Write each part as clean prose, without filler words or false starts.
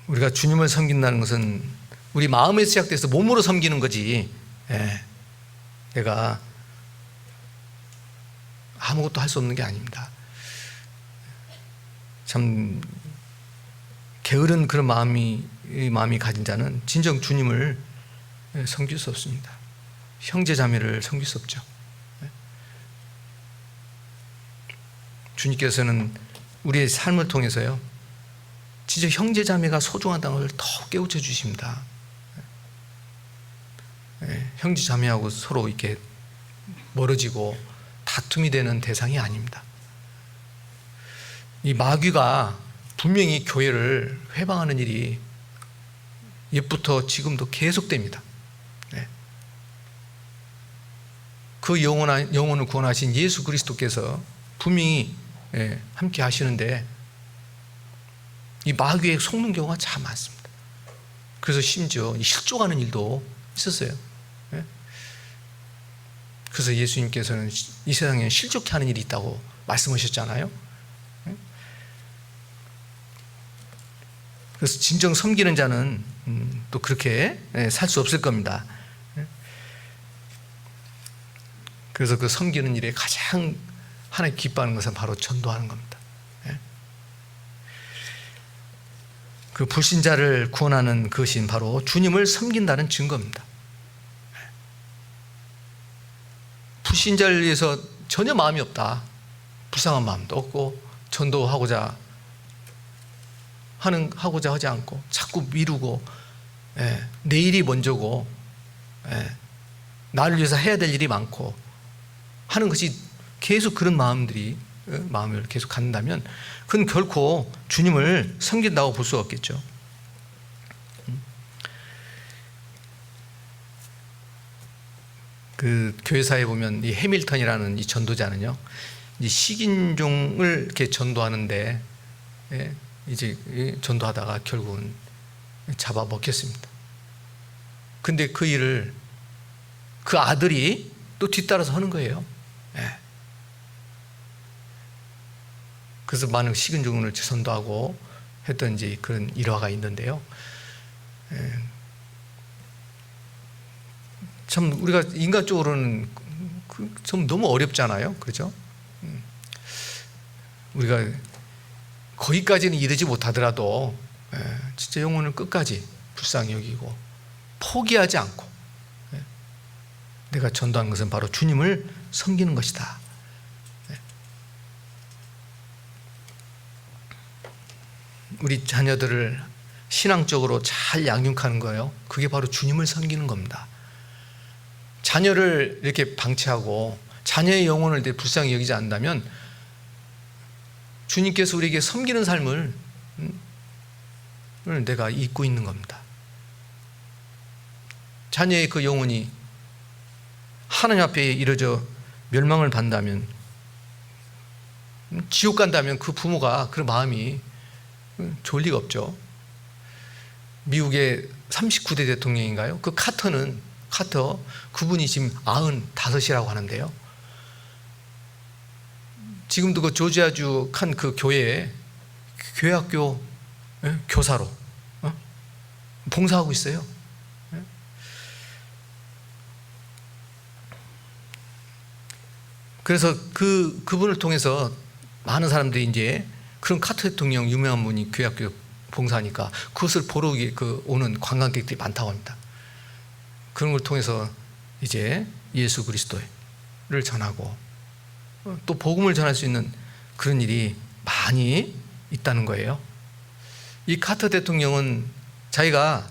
우리가 주님을 섬긴다는 것은 우리 마음에서 시작돼서 몸으로 섬기는 거지, 내가 아무것도 할 수 없는 게 아닙니다. 참 게으른 그런 마음이 가진 자는 진정 주님을 섬길 수 없습니다. 형제 자매를 섬길 수 없죠. 주님께서는 우리의 삶을 통해서요, 진짜 형제 자매가 소중하다는 걸 더 깨우쳐 주십니다. 형제 자매하고 서로 이렇게 멀어지고 다툼이 되는 대상이 아닙니다. 이 마귀가 분명히 교회를 회방하는 일이 옛부터 지금도 계속됩니다. 그 영혼을 구원하신 예수 그리스도께서 분명히 함께 하시는데 이 마귀에 속는 경우가 참 많습니다. 그래서 심지어 실족하는 일도 있었어요. 그래서 예수님께서는 이 세상에 실족케 하는 일이 있다고 말씀하셨잖아요. 그래서 진정 섬기는 자는 또 그렇게 살 수 없을 겁니다. 그래서 그 섬기는 일에 가장 하나님 기뻐하는 것은 바로 전도하는 겁니다. 그 불신자를 구원하는 그것이 바로 주님을 섬긴다는 증거입니다. 불신자를 위해서 전혀 마음이 없다, 불쌍한 마음도 없고 전도하고자 하지 않고 자꾸 미루고, 내일이 먼저고, 나를 위해서 해야 될 일이 많고 하는 것이 계속 그런 마음을 계속 갖는다면 그건 결코 주님을 섬긴다고 볼 수 없겠죠. 그 교회사에 보면 이 해밀턴이라는 이 전도자는요, 이 식인종을 이렇게 전도하는데, 이제 전도하다가 결국은 잡아 먹혔습니다. 근데 그 일을 그 아들이 또 뒤따라서 하는 거예요. 그래서 많은 식인종을 전도하고 했던 이제 그런 일화가 있는데요. 참 우리가 인간적으로는 좀 너무 어렵잖아요, 그렇죠? 우리가 거기까지는 이르지 못하더라도 진짜 영혼을 끝까지 불쌍히 여기고 포기하지 않고 내가 전도하는 것은 바로 주님을 섬기는 것이다. 우리 자녀들을 신앙적으로 잘 양육하는 거예요. 그게 바로 주님을 섬기는 겁니다. 자녀를 이렇게 방치하고 자녀의 영혼을 불쌍히 여기지 않는다면 주님께서 우리에게 섬기는 삶을 내가 잊고 있는 겁니다. 자녀의 그 영혼이 하나님 앞에 이르러 멸망을 받는다면, 지옥 간다면 그 부모가 그런 마음이 좋을 리가 없죠. 미국의 39대 대통령인가요? 그 카터 그분이 지금 95이라고 하는데요. 지금도 그 조지아주 칸 그 교회에 교회학교 교사로 봉사하고 있어요. 그래서 그분을 통해서 많은 사람들이 이제 그런 카터 대통령 유명한 분이 교회학교 봉사하니까 그것을 보러 오는 관광객들이 많다고 합니다. 그런 걸 통해서 이제 예수 그리스도를 전하고 또 복음을 전할 수 있는 그런 일이 많이 있다는 거예요. 이 카터 대통령은 자기가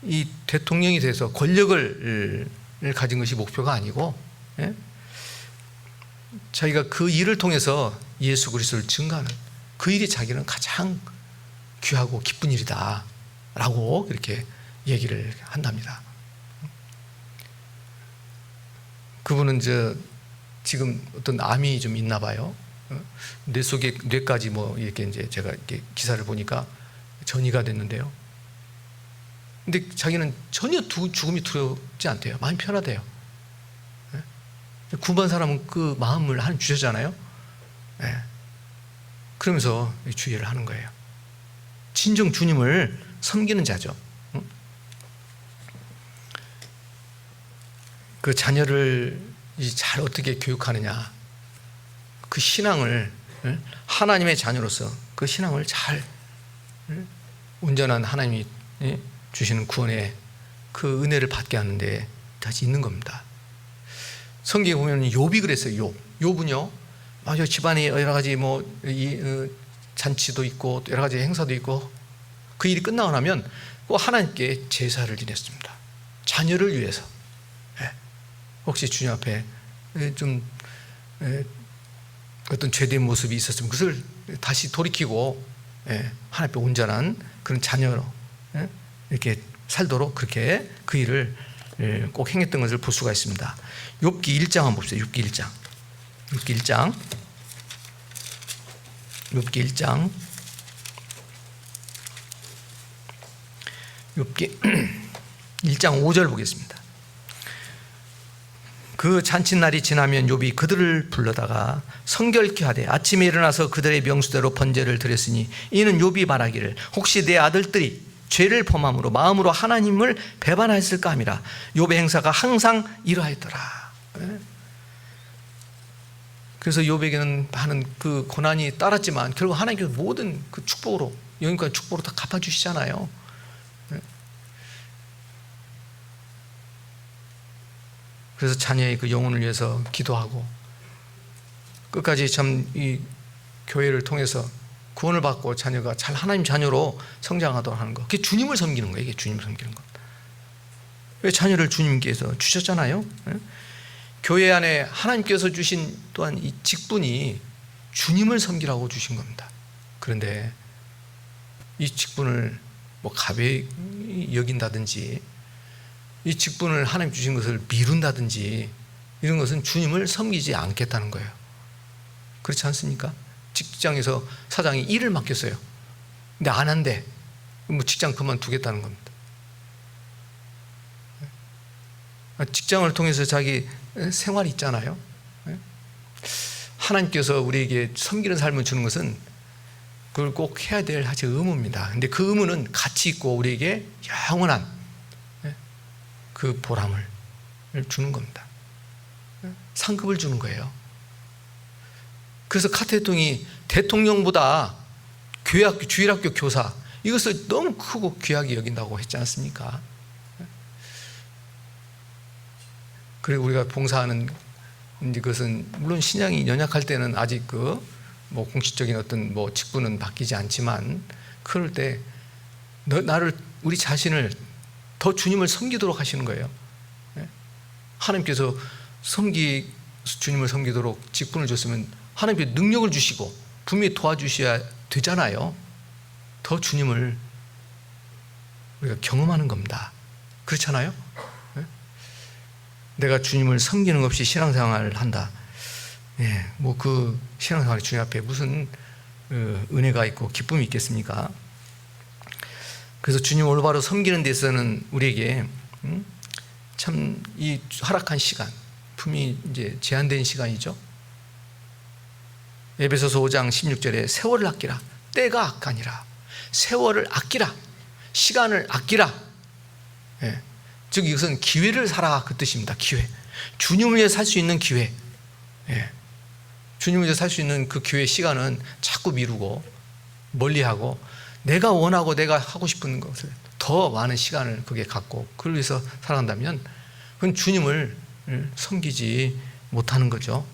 이 대통령이 돼서 권력을 가진 것이 목표가 아니고, 자기가 그 일을 통해서 예수 그리스도를 증거하는 그 일이 자기는 가장 귀하고 기쁜 일이다 라고 그렇게 얘기를 한답니다. 그분은 지금 어떤 암이 좀 있나 봐요. 뇌 속에 뇌까지 뭐 이렇게 이제 제가 이렇게 기사를 보니까 전이가 됐는데요. 근데 자기는 전혀 죽음이 두렵지 않대요. 마음이 편하대요. 구반 사람은 그 마음을 하나님 주셨잖아요. 그러면서 주의를 하는 거예요. 진정 주님을 섬기는 자죠. 그 자녀를 잘 어떻게 교육하느냐, 그 신앙을, 하나님의 자녀로서 그 신앙을 잘, 온전한 하나님이 주시는 구원의 그 은혜를 받게 하는데 다시 있는 겁니다. 성경에 보면 욥이 그랬어요. 욥은요, 아주 집안에 여러 가지 잔치도 있고 여러 가지 행사도 있고, 그 일이 끝나고 나면 꼭 하나님께 제사를 지냈습니다. 자녀를 위해서. 혹시 주님 앞에 좀 어떤 죄된 모습이 있었으면 그것을 다시 돌이키고 하나님 앞에 온전한 그런 자녀로 이렇게 살도록 그렇게 그 일을 꼭 행했던 것을 볼 수가 있습니다. 욥기 1장 한번 봅시다. 욥기 1장. 욥기 1장 5절 보겠습니다. 그 잔칫날이 지나면 욥이 그들을 불러다가 성결케 하되 아침에 일어나서 그들의 명수대로 번제를 드렸으니 이는 욥이 말하기를 혹시 내 아들들이 죄를 범함으로 마음으로 하나님을 배반하였을까 함이라. 욥의 행사가 항상 이러하였더라. 그래서 욥에게는 많은 그 고난이 따랐지만 결국 하나님께서 모든 그 축복으로, 여기까지 축복으로 다 갚아주시잖아요. 그래서 자녀의 그 영혼을 위해서 기도하고 끝까지 참 이 교회를 통해서 구원을 받고 자녀가 잘 하나님 자녀로 성장하도록 하는 것, 그게 주님을 섬기는 거예요. 이게 주님을 섬기는 것. 왜 자녀를 주님께서 주셨잖아요. 교회 안에 하나님께서 주신 또한 이 직분이 주님을 섬기라고 주신 겁니다. 그런데 이 직분을 가벼이 여긴다든지 이 직분을 하나님 주신 것을 미룬다든지 이런 것은 주님을 섬기지 않겠다는 거예요. 그렇지 않습니까? 직장에서 사장이 일을 맡겼어요. 근데 안 한대. 직장 그만두겠다는 겁니다. 직장을 통해서 자기 생활이 있잖아요. 하나님께서 우리에게 섬기는 삶을 주는 것은 그걸 꼭 해야 될 의무입니다. 근데 그 의무는 가치 있고 우리에게 영원한 그 보람을 주는 겁니다. 상급을 주는 거예요. 그래서 카테통이 대통령보다 교회학교, 주일학교 교사, 이것을 너무 크고 귀하게 여긴다고 했지 않습니까? 그리고 우리가 봉사하는 이것은 물론 신앙이 연약할 때는 아직 공식적인 어떤 직분은 바뀌지 않지만, 그럴 때 우리 자신을 더 주님을 섬기도록 하시는 거예요. 하나님께서 주님을 섬기도록 직분을 줬으면 하나님께 능력을 주시고 분명히 도와주셔야 되잖아요. 더 주님을 우리가 경험하는 겁니다. 그렇잖아요? 내가 주님을 섬기는 것 없이 신앙생활을 한다. 그 신앙생활이 주님 앞에 무슨 은혜가 있고 기쁨이 있겠습니까? 그래서 주님 올바로 섬기는 데서는 우리에게 참 이 허락한 시간, 분명히 이제 제한된 시간이죠. 에베소서 5장 16절에 세월을 아끼라. 때가 악하니라. 세월을 아끼라. 시간을 아끼라. 즉 이것은 기회를 살아, 그 뜻입니다. 기회. 주님을 위해 살 수 있는 기회. 주님을 위해 살 수 있는 그 기회, 시간은 자꾸 미루고 멀리하고 내가 원하고 내가 하고 싶은 것을 더 많은 시간을 그게 갖고 그걸 위해서 살아간다면 그건 주님을 섬기지 못하는 거죠.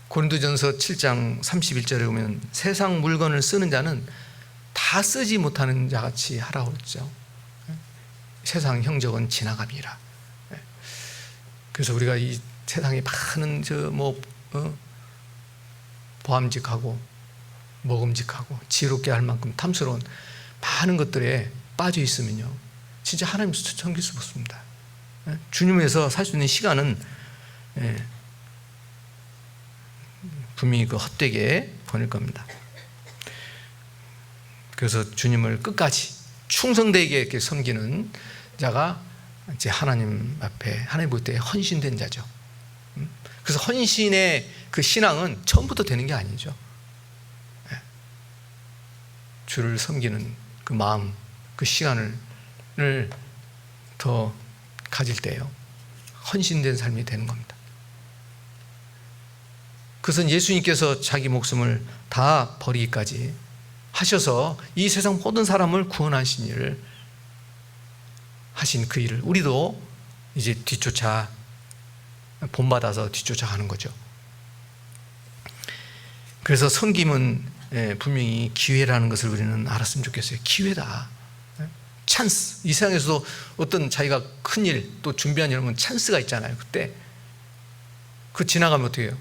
고린도전서 7장 31절에 보면 세상 물건을 쓰는 자는 다 쓰지 못하는 자같이 하라고 했죠. 세상 형적은 지나감이라. 그래서 우리가 이 세상에 많은 보암직하고 먹음직하고 지혜롭게 할 만큼 탐스러운 많은 것들에 빠져 있으면요, 진짜 하나님 섬길 수 없습니다. 주님을 위해서 살 수 있는 시간은 분명히 헛되게 보낼 겁니다. 그래서 주님을 끝까지 충성되게 이렇게 섬기는 자가 이제 하나님 앞에, 하나님 볼 때 헌신된 자죠. 그래서 헌신의 그 신앙은 처음부터 되는 게 아니죠. 주를 섬기는 그 마음, 그 시간을 더 가질 때예요. 헌신된 삶이 되는 겁니다. 그것은 예수님께서 자기 목숨을 다 버리기까지 하셔서 이 세상 모든 사람을 구원하신 일을 하신 그 일을 우리도 이제 본받아서 뒤쫓아가는 거죠. 그래서 섬김은 분명히 기회라는 것을 우리는 알았으면 좋겠어요. 기회다. 찬스. 이 세상에서도 어떤 자기가 큰일 또 준비한 이런 건 찬스가 있잖아요. 그때 그 지나가면 어떻게 해요?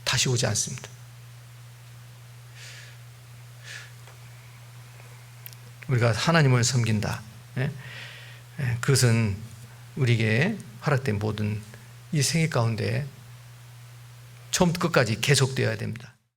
다시 오지 않습니다. 우리가 하나님을 섬긴다. 그것은 우리에게 허락된 모든 이 생애 가운데 처음부터 끝까지 계속되어야 됩니다.